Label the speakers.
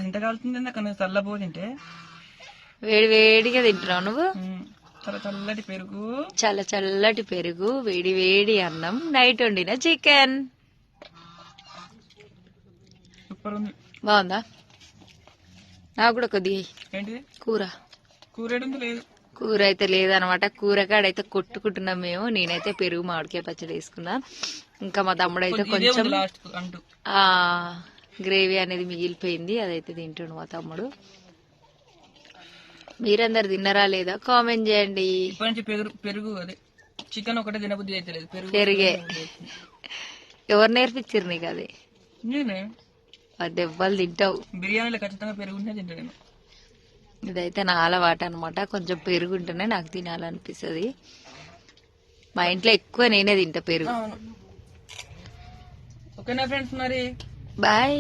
Speaker 1: ఇంత కాలుతుంది అక్కడ చల్లబో తింటే
Speaker 2: వేడి వేడిగా తింటున్నావు నువ్వు.
Speaker 1: చాలా చల్లటి పెరుగు,
Speaker 2: చాలా చల్లటి పెరుగు, వేడి వేడి అన్నం, నైట్ వండిన చికెన్.
Speaker 1: సూపర్ ఉంది.
Speaker 2: బాగుందా? నాకు కూడా కొద్దిగా
Speaker 1: ఏంటిది
Speaker 2: కూర.
Speaker 1: కూర ఏడుంది? లేదు,
Speaker 2: కూర అయితే లేదనమాట. కూరగాడైతే కొట్టుకుంటున్నాం మేము. నేనైతే పెరుగు మామిడికాయ పచ్చడి వేసుకున్నా. ఇంకా మా తమ్ముడు అయితే కొంచెం
Speaker 1: లాస్ట్ అంటూ
Speaker 2: గ్రేవీ అనేది మిగిలిపోయింది, అదైతే తింటుండు మా తమ్ముడు. మీరందరు తిన్నారా లేదా కామెంట్ చేయండి.
Speaker 1: ఇప్పటి నుంచి పెరుగు అదే చికెన్ ఒకటే తినబుద్ధి అయితే లేదు,
Speaker 2: పెరిగే. ఎవరు నేర్పించారు నీకు అది?
Speaker 1: నేనే.
Speaker 2: దెబ్బలు తింటావు.
Speaker 1: బిర్యానీలో ఖచ్చితంగా పెరుగునే తింటా నేను.
Speaker 2: ఇదైతే నా అలవాటు అనమాట. కొంచెం పెరుగు ఉంటేనే నాకు తినాలనిపిస్తుంది. మా ఇంట్లో ఎక్కువ నేనే తింటా పెరుగు.
Speaker 1: ఓకేనా ఫ్రెండ్స్, మరి
Speaker 2: బాయ్.